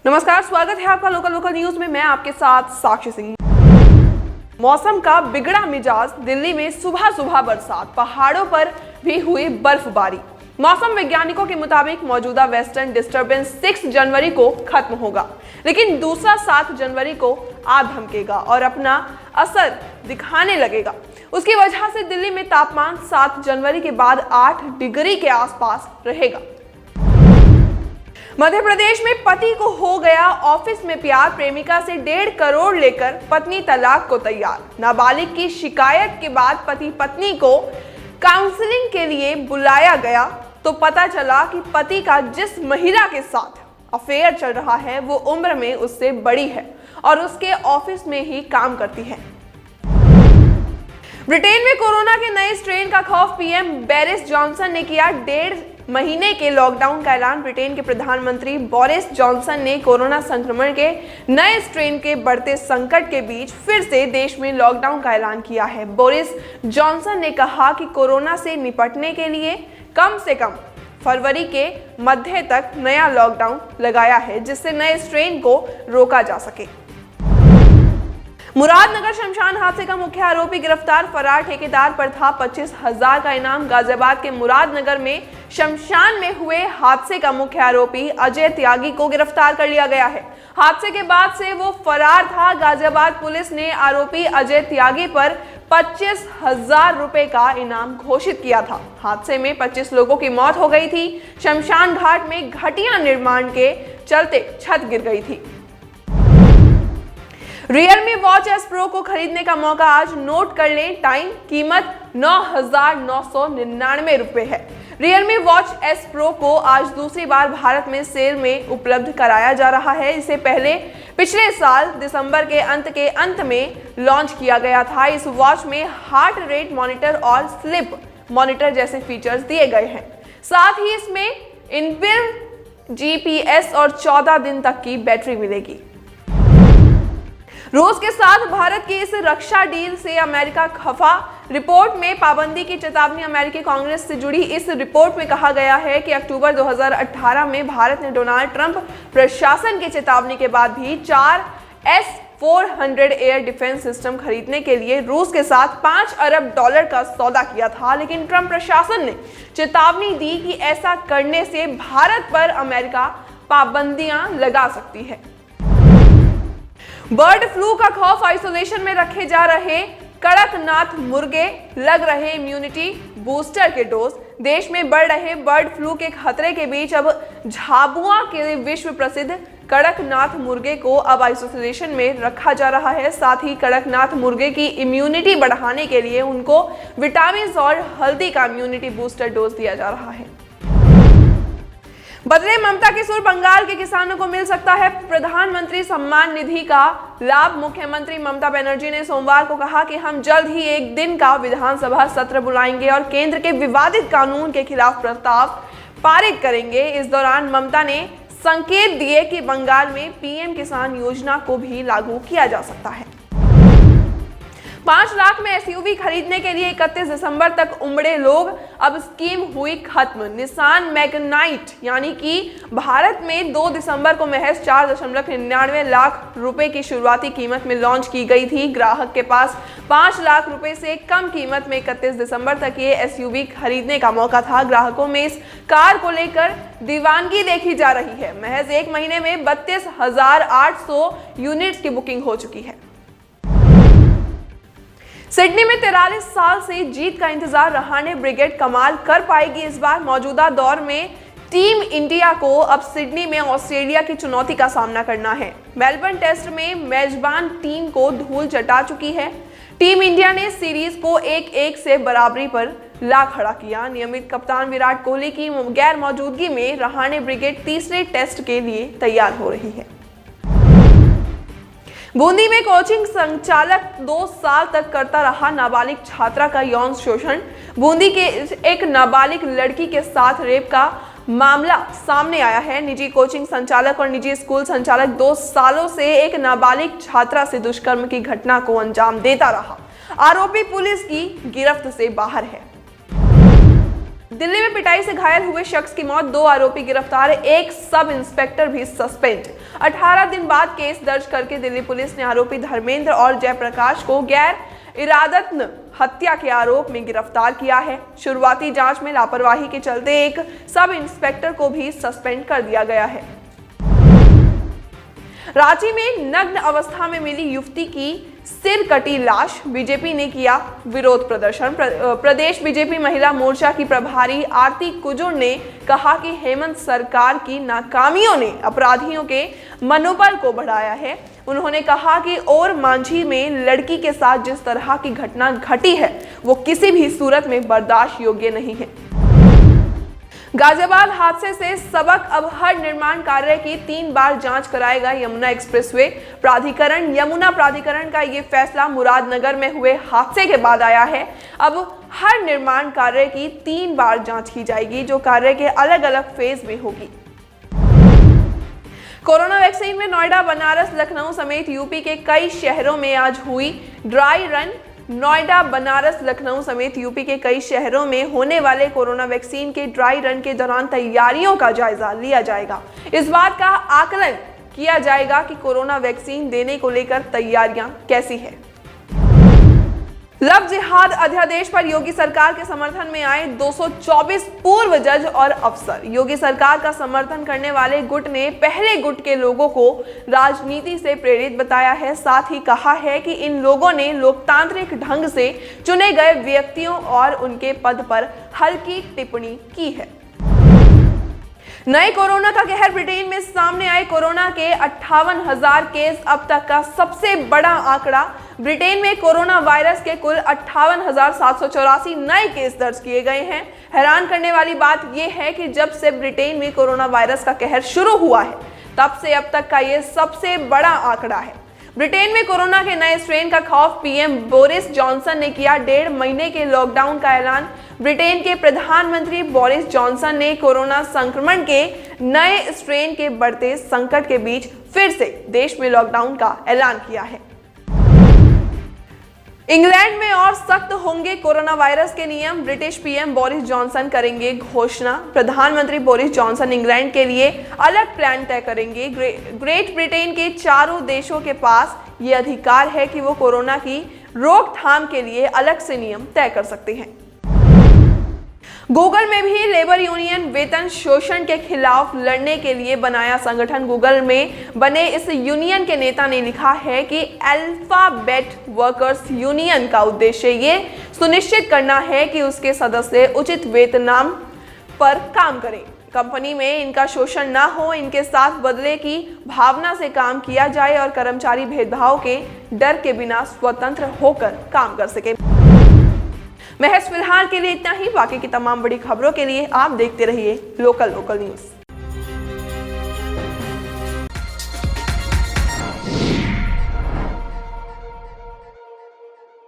नमस्कार, स्वागत है आपका लोकल न्यूज में। मैं आपके साथ साक्षी सिंह। मौसम का बिगड़ा मिजाज, दिल्ली में सुबह सुबह बरसात, पहाड़ों पर भी हुई बर्फबारी। मौसम वैज्ञानिकों के मुताबिक मौजूदा वेस्टर्न डिस्टर्बेंस 6 जनवरी को खत्म होगा, लेकिन दूसरा 7 जनवरी को आ धमकेगा और अपना असर दिखाने लगेगा। उसकी वजह से दिल्ली में तापमान 7 जनवरी के बाद 8 डिग्री के आसपास रहेगा। मध्य प्रदेश में पति को हो गया ऑफिस में प्यार, प्रेमिका से 1.5 करोड़ लेकर पत्नी तलाक को तैयार। नाबालिग की शिकायत के बाद पति पत्नी को काउंसलिंग के लिए बुलाया गया तो पता चला कि पति का जिस महिला के साथ अफेयर चल रहा है वो उम्र में उससे बड़ी है और उसके ऑफिस में ही काम करती है। ब्रिटेन में कोरोना के नए स्ट्रेन का खौफ, पीएम बोरिस जॉनसन ने किया 1.5 महीने के लॉकडाउन का ऐलान। ब्रिटेन के प्रधानमंत्री बोरिस जॉनसन ने कोरोना संक्रमण के नए स्ट्रेन के बढ़ते संकट के बीच फिर से देश में लॉकडाउन का ऐलान किया है। बोरिस जॉनसन ने कहा कि कोरोना से निपटने के लिए कम से कम फरवरी के मध्य तक नया लॉकडाउन लगाया है, जिससे नए स्ट्रेन को रोका जा सके। मुरादनगर शमशान हादसे का मुख्य आरोपी गिरफ्तार, फरार ठेकेदार पर था 25,000 का इनाम। गाजियाबाद के मुरादनगर में शमशान में हुए हादसे का मुख्य आरोपी अजय त्यागी को गिरफ्तार कर लिया गया है। हादसे के बाद से वो फरार था। गाजियाबाद पुलिस ने आरोपी अजय त्यागी पर 25,000 रुपए का इनाम घोषित किया था। हादसे में 25 लोगों की मौत हो गई थी। शमशान घाट में घटिया निर्माण के चलते छत गिर गई थी। Realme Watch S Pro को खरीदने का मौका आज नोट कर लें। टाइम, कीमत 9,999 रुपए है। Realme Watch S Pro को आज दूसरी बार भारत में सेल में उपलब्ध कराया जा रहा है। इसे पहले पिछले साल दिसंबर के अंत में लॉन्च किया गया था। इस वॉच में हार्ट रेट मॉनिटर और स्लिप मॉनिटर जैसे फीचर्स दिए गए हैं। साथ ही इसमें इनबिल्ट GPS और 14 दिन तक की बैटरी मिलेगी। रूस के साथ भारत की इस रक्षा डील से अमेरिका खफा, रिपोर्ट में पाबंदी की चेतावनी। अमेरिकी कांग्रेस से जुड़ी इस रिपोर्ट में कहा गया है कि अक्टूबर 2018 में भारत ने डोनाल्ड ट्रंप प्रशासन की चेतावनी के बाद भी 4 S-400 एयर डिफेंस सिस्टम खरीदने के लिए रूस के साथ $5 अरब का सौदा किया था, लेकिन ट्रंप प्रशासन ने चेतावनी दी कि ऐसा करने से भारत पर अमेरिका पाबंदियां लगा सकती है। बर्ड फ्लू का खौफ, आइसोलेशन में रखे जा रहे कड़कनाथ मुर्गे, लग रहे इम्यूनिटी बूस्टर के डोज। देश में बढ़ रहे बर्ड फ्लू के खतरे के बीच अब झाबुआ के विश्व प्रसिद्ध कड़कनाथ मुर्गे को अब आइसोलेशन में रखा जा रहा है। साथ ही कड़कनाथ मुर्गे की इम्यूनिटी बढ़ाने के लिए उनको विटामिन और हल्दी का इम्यूनिटी बूस्टर डोज दिया जा रहा है। बदले ममता के सुर, बंगाल के किसानों को मिल सकता है प्रधानमंत्री सम्मान निधि का लाभ। मुख्यमंत्री ममता बनर्जी ने सोमवार को कहा कि हम जल्द ही एक दिन का विधानसभा सत्र बुलाएंगे और केंद्र के विवादित कानून के खिलाफ प्रस्ताव पारित करेंगे। इस दौरान ममता ने संकेत दिए कि बंगाल में पीएम किसान योजना को भी लागू किया जा सकता है। 5 लाख में SUV खरीदने के लिए 31 दिसंबर तक उमड़े लोग, अब स्कीम हुई खत्म। निसान मैग्नाइट यानी कि भारत में 2 दिसंबर को महज 4.99 लाख रुपए की शुरुआती कीमत में लॉन्च की गई थी। ग्राहक के पास 5 लाख रुपए से कम कीमत में 31 दिसंबर तक ये SUV खरीदने का मौका था। ग्राहकों में इस कार को लेकर दीवानगी देखी जा रही है। महज 1 महीने में 32,800 यूनिट्स की बुकिंग हो चुकी है। सिडनी में 43 साल से जीत का इंतजार रहाणे ब्रिगेड कमाल कर पाएगी इस बार। मौजूदा दौर में टीम इंडिया को अब सिडनी में ऑस्ट्रेलिया की चुनौती का सामना करना है। मेलबर्न टेस्ट में मेजबान टीम को धूल चटा चुकी है। टीम इंडिया ने सीरीज को 1-1 से बराबरी पर ला खड़ा किया। नियमित कप्तान विराट कोहली की गैर मौजूदगी में रहाणे ब्रिगेड तीसरे टेस्ट के लिए तैयार हो रही है। बूंदी में कोचिंग संचालक 2 साल तक करता रहा नाबालिग छात्रा का यौन शोषण। बूंदी के एक नाबालिग लड़की के साथ रेप का मामला सामने आया है। निजी कोचिंग संचालक और निजी स्कूल संचालक 2 सालों से एक नाबालिग छात्रा से दुष्कर्म की घटना को अंजाम देता रहा। आरोपी पुलिस की गिरफ्त से बाहर है। दिल्ली में पिटाई से घायल हुए शख्स की मौत, 2 आरोपी गिरफ्तार, एक सब इंस्पेक्टर भी सस्पेंड। 18 दिन बाद केस दर्ज करके दिल्ली पुलिस ने आरोपी धर्मेंद्र और जयप्रकाश को गैर इरादतन हत्या के आरोप में गिरफ्तार किया है। शुरुआती जांच में लापरवाही के चलते एक सब इंस्पेक्टर को भी सस्पेंड कर दिया गया है। रांची में नग्न अवस्था में मिली युवती की सिर कटी लाश, बीजेपी ने किया विरोध प्रदर्शन। प्रदेश बीजेपी महिला मोर्चा की प्रभारी आरती कुजुर ने कहा कि हेमंत सरकार की नाकामियों ने अपराधियों के मनोबल को बढ़ाया है। उन्होंने कहा कि और मांझी में लड़की के साथ जिस तरह की घटना घटी है वो किसी भी सूरत में बर्दाश्त योग्य नहीं है। गाजियाबाद हादसे से सबक, अब हर निर्माण कार्य की 3 बार जांच कराएगा यमुना एक्सप्रेसवे प्राधिकरण। यमुना प्राधिकरण का ये फैसला मुरादनगर में हुए हादसे के बाद आया है। अब हर निर्माण कार्य की 3 बार जांच की जाएगी, जो कार्य के अलग अलग फेज में होगी। कोरोना वैक्सीन में नोएडा, बनारस, लखनऊ समेत यूपी के कई शहरों में आज हुई ड्राई रन। नोएडा, बनारस, लखनऊ समेत यूपी के कई शहरों में होने वाले कोरोना वैक्सीन के ड्राई रन के दौरान तैयारियों का जायजा लिया जाएगा। इस बात का आकलन किया जाएगा कि कोरोना वैक्सीन देने को लेकर तैयारियां कैसी है। लव जिहाद अध्यादेश पर योगी सरकार के समर्थन में आए 224 पूर्व जज और अफसर। योगी सरकार का समर्थन करने वाले गुट ने पहले गुट के लोगों को राजनीति से प्रेरित बताया है। साथ ही कहा है कि इन लोगों ने लोकतांत्रिक ढंग से चुने गए व्यक्तियों और उनके पद पर हल्की टिप्पणी की है। नए कोरोना का कहर, ब्रिटेन में सामने आए कोरोना के 58,000 केस, अब तक का सबसे बड़ा आंकड़ा। ब्रिटेन में कोरोना वायरस के कुल 58,784 नए केस दर्ज किए गए हैं। हैरान करने वाली बात यह है कि जब से ब्रिटेन में कोरोना वायरस का कहर शुरू हुआ है तब से अब तक का यह सबसे बड़ा आंकड़ा है। ब्रिटेन में कोरोना के नए स्ट्रेन का खौफ, पीएम बोरिस जॉनसन ने किया 1.5 महीने के लॉकडाउन का ऐलान। ब्रिटेन के प्रधानमंत्री बोरिस जॉनसन ने कोरोना संक्रमण के नए स्ट्रेन के बढ़ते संकट के बीच फिर से देश में लॉकडाउन का ऐलान किया है। इंग्लैंड में और सख्त होंगे कोरोना वायरस के नियम, ब्रिटिश पीएम बोरिस जॉनसन करेंगे घोषणा। प्रधानमंत्री बोरिस जॉनसन इंग्लैंड के लिए अलग प्लान तय करेंगे। ग्रेट ब्रिटेन के चारों देशों के पास ये अधिकार है कि वो कोरोना की रोकथाम के लिए अलग से नियम तय कर सकते हैं। गूगल में भी लेबर यूनियन वेतन शोषण के खिलाफ लड़ने के लिए बनाया संगठन। गूगल में बने इस यूनियन के नेता ने लिखा है कि अल्फाबेट वर्कर्स यूनियन का उद्देश्य ये सुनिश्चित करना है कि उसके सदस्य उचित वेतन पर काम करें, कंपनी में इनका शोषण ना हो, इनके साथ बदले की भावना से काम किया जाए और कर्मचारी भेदभाव के डर के बिना स्वतंत्र होकर काम कर सके। महज फिलहाल के लिए इतना ही। बाकी की तमाम बड़ी खबरों के लिए आप देखते रहिए लोकल न्यूज।